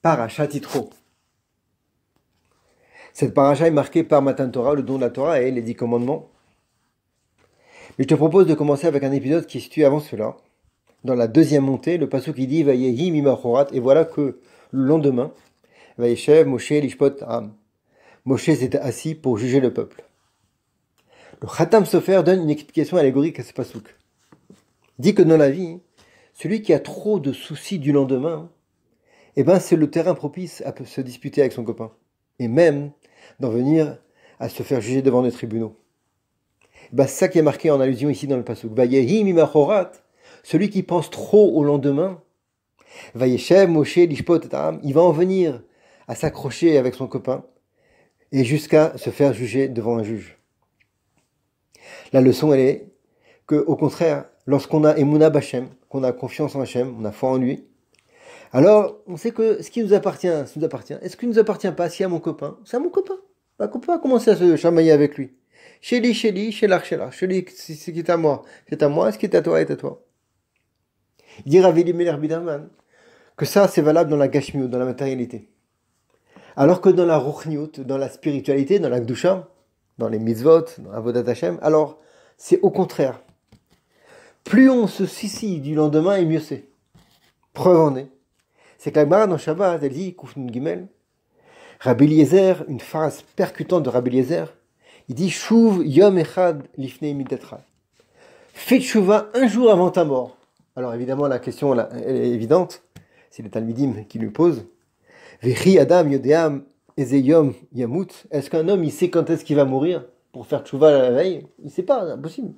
Parashat Yitro. Cette paracha est marquée par Matan Torah, le don de la Torah et les 10 commandements. Mais je te propose de commencer avec un épisode qui est situé avant cela. Dans la deuxième montée, le pasuk qui dit Vayehi mimachorat, et voilà que le lendemain, Vayeshev Moshe lishpot am. Moshe s'était assis pour juger le peuple. Le Khatam Sofer donne une explication allégorique à ce pasuk. Il dit que dans la vie, celui qui a trop de soucis du lendemain, c'est le terrain propice à se disputer avec son copain. Et même d'en venir à se faire juger devant les tribunaux. C'est ça qui est marqué en allusion ici dans le pasuk. Vayehi mimachorat, celui qui pense trop au lendemain, Vayeshev Moshe lishpot am, il va en venir à s'accrocher avec son copain et jusqu'à se faire juger devant un juge. La leçon, elle est que, au contraire, lorsqu'on a Emunah B'Hashem, qu'on a confiance en Hachem, on a foi en lui, alors on sait que ce qui nous appartient, ça nous appartient. Et ce qui ne nous appartient pas, si à mon copain, c'est à mon copain. On peut pas commencer à se chamailler avec lui. Chez lui, chez l'art. Chez lui, ce qui est à moi, c'est à moi, ce qui est à toi, est à toi. Il dit Rav Elimelech Biderman que ça, c'est valable dans la gashmiut, dans la matérialité. Alors que dans la ruchniut, dans la spiritualité, dans la gdusha, dans les mitzvot, dans Avodat Hashem, alors c'est au contraire. Plus on se soucie du lendemain, et mieux c'est. Preuve en est. C'est que la Gemara dans Shabbat, elle dit, Kuf Nun Gimel, Rabbi Eliezer, une phrase percutante de Rabbi Eliezer, il dit Shuv Yom Echad Lifnei Midetra. Fais tchouva un jour avant ta mort. Alors évidemment, la question là, elle est évidente. C'est les Talmidim qui lui posent. Vechi Adam Yodeam Ezeyom Yamut. Est-ce qu'un homme, il sait quand est-ce qu'il va mourir pour faire tchouva la veille? Il ne sait pas, c'est impossible.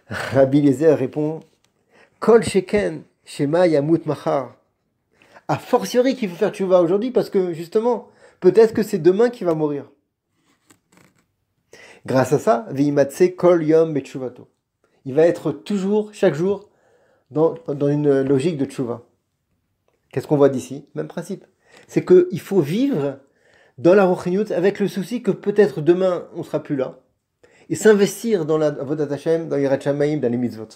Rabbi Eliezer répond Kol Sheken Shema Yamut Machar. A fortiori qu'il faut faire tchouva aujourd'hui parce que justement, peut-être que c'est demain qu'il va mourir. Grâce à ça, Veimatse Kol Yom Betchuvato. Il va être toujours, chaque jour, dans une logique de tchouva. Qu'est-ce qu'on voit d'ici? Même principe. C'est qu'il faut vivre dans la ruchniut avec le souci que peut-être demain on sera plus là et s'investir dans la Avodat Hashem, dans Yirat Shamayim, dans les mitzvot.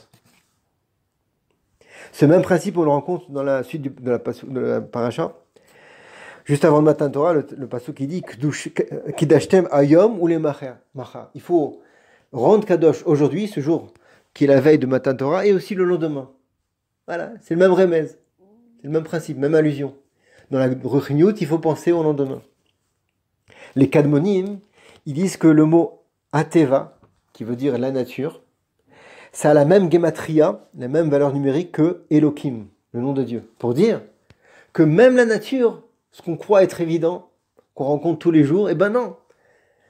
Ce même principe, on le rencontre dans la suite de la paracha. Juste avant le Matan Torah, le pasuk qui dit Kidashtem Ayom ou les Macha. Il faut rendre Kadosh aujourd'hui, ce jour qui est la veille de Matan Torah, et aussi le lendemain. Voilà, c'est le même remez, c'est le même principe, même allusion. Dans la Ruchniut, il faut penser au lendemain. Les Kadmonim, ils disent que le mot Ateva, qui veut dire la nature, ça a la même gematria, la même valeur numérique que Elohim, le nom de Dieu. Pour dire que même la nature, ce qu'on croit être évident, qu'on rencontre tous les jours, non.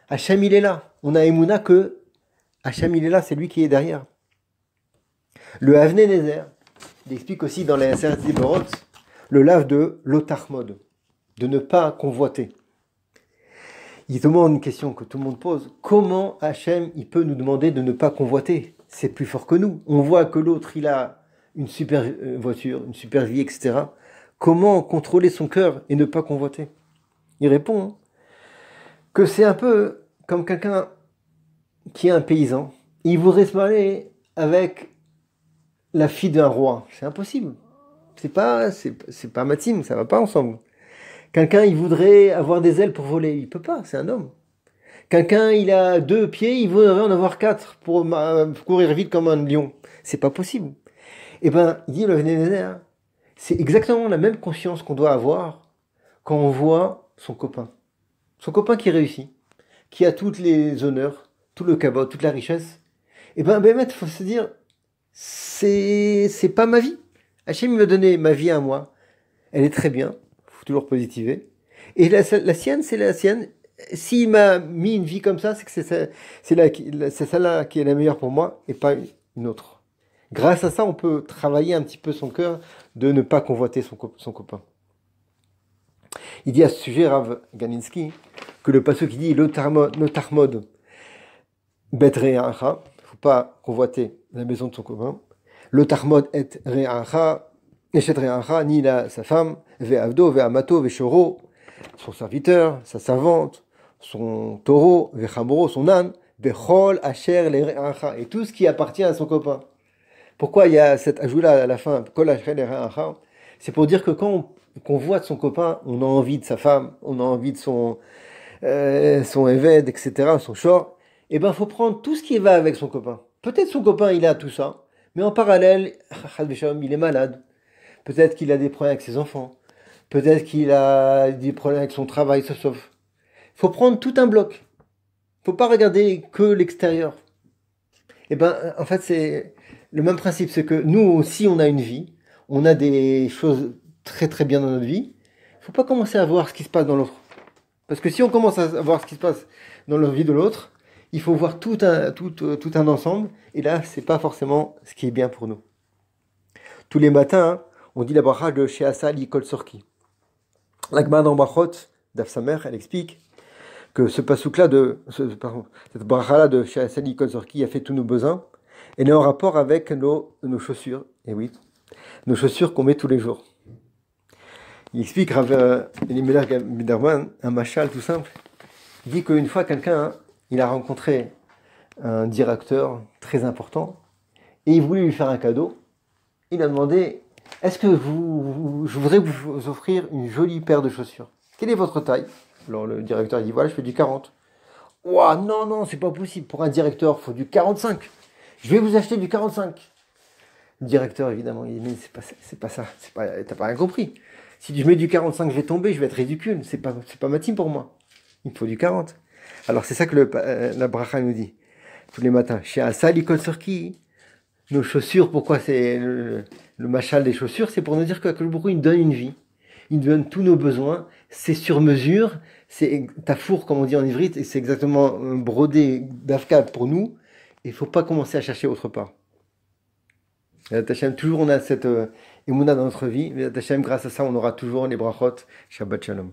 Hachem, il est là. On a Emouna que Hachem, il est là, c'est lui qui est derrière. Le Avnei Nezer, il explique aussi dans les Aseret Diborot, le lave de l'Otachmod, de ne pas convoiter. Il demande une question que tout le monde pose. Comment Hachem, il peut nous demander de ne pas convoiter? C'est plus fort que nous. On voit que l'autre, il a une super voiture, une super vie, etc. Comment contrôler son cœur et ne pas convoiter? Il répond que c'est un peu comme quelqu'un qui est un paysan. Il voudrait se marier avec la fille d'un roi. C'est impossible. C'est pas matim, ça va pas ensemble. Quelqu'un, il voudrait avoir des ailes pour voler. Il peut pas, c'est un homme. Quelqu'un, il a 2 pieds, il voudrait en avoir 4 pour courir vite comme un lion. C'est pas possible. Il dit le Avnei Nezer, c'est exactement la même conscience qu'on doit avoir quand on voit son copain. Son copain qui réussit, qui a tous les honneurs, tout le cabot, toute la richesse. Il faut se dire, c'est pas ma vie. Hachem m'a donné ma vie à moi. Elle est très bien. Faut toujours positiver. Et la sienne, c'est la sienne. S'il m'a mis une vie comme ça, c'est que c'est celle-là qui est la meilleure pour moi et pas une autre. Grâce à ça, on peut travailler un petit peu son cœur de ne pas convoiter son copain. Il dit à ce sujet, Rav Ganinsky, que le pasuk qui dit Notarmod bet re'acha, il ne faut pas convoiter la maison de son copain. Lotarmod et re'acha, eshet re'acha, ni sa femme, ve'avdo, ve'amato, ve'shoro, son serviteur, sa servante, son taureau, ve'chamoro, son âne, ve'chol, asher, le re'acha, et tout ce qui appartient à son copain. Pourquoi il y a cet ajout-là à la fin, kol asher, le re'acha? C'est pour dire que quand qu'on voit de son copain, on a envie de sa femme, on a envie de son évêque, etc., son short, eh ben, faut prendre tout ce qui va avec son copain. Peut-être son copain, il a tout ça, mais en parallèle, il est malade. Peut-être qu'il a des problèmes avec ses enfants. Peut-être qu'il a des problèmes avec son travail, sauf. Faut prendre tout un bloc. Faut pas regarder que l'extérieur. Eh ben, en fait, c'est le même principe. C'est que nous aussi, on a une vie. On a des choses très très bien dans notre vie. Faut pas commencer à voir ce qui se passe dans l'autre. Parce que si on commence à voir ce qui se passe dans la vie de l'autre, il faut voir tout un ensemble. Et là, c'est pas forcément ce qui est bien pour nous. Tous les matins, hein, on dit la bracha de chez Asali Kol Sorki. La Gemara dans Brachot, Daf Samer, elle explique que ce pasouk-là, cette bracha-là de chez Asali Kol Sorki a fait tous nos besoins. Elle est en rapport avec nos chaussures. Et oui, nos chaussures qu'on met tous les jours. Il explique, Rav Elimelech Biderman, un machal tout simple. Il dit qu'une fois, quelqu'un, hein, il a rencontré un directeur très important et il voulait lui faire un cadeau. Il a demandé, est-ce que je voudrais vous offrir une jolie paire de chaussures. Quelle est votre taille? Alors le directeur il dit, voilà, je fais du 40. Ouah, non, non, c'est pas possible. Pour un directeur, il faut du 45. Je vais vous acheter du 45. Le directeur, évidemment, il dit, mais c'est pas ça. T'as pas rien compris. Si je mets du 45, je vais tomber, je vais être ridicule. C'est pas ma team pour moi. Il me faut du 40. Alors c'est ça que la bracha nous dit. Tous les matins. Chez Asali Kol Sorki, nos chaussures, pourquoi c'est le machal des chaussures? C'est pour nous dire que beaucoup il nous donne une vie. Il nous donne tous nos besoins. C'est sur mesure. C'est tafour, comme on dit en ivrite, et c'est exactement brodé d'Afkad pour nous. Il ne faut pas commencer à chercher autre part. Et toujours on a cette émouna dans notre vie. Mais grâce à ça, on aura toujours les brachot. Shabbat Shalom.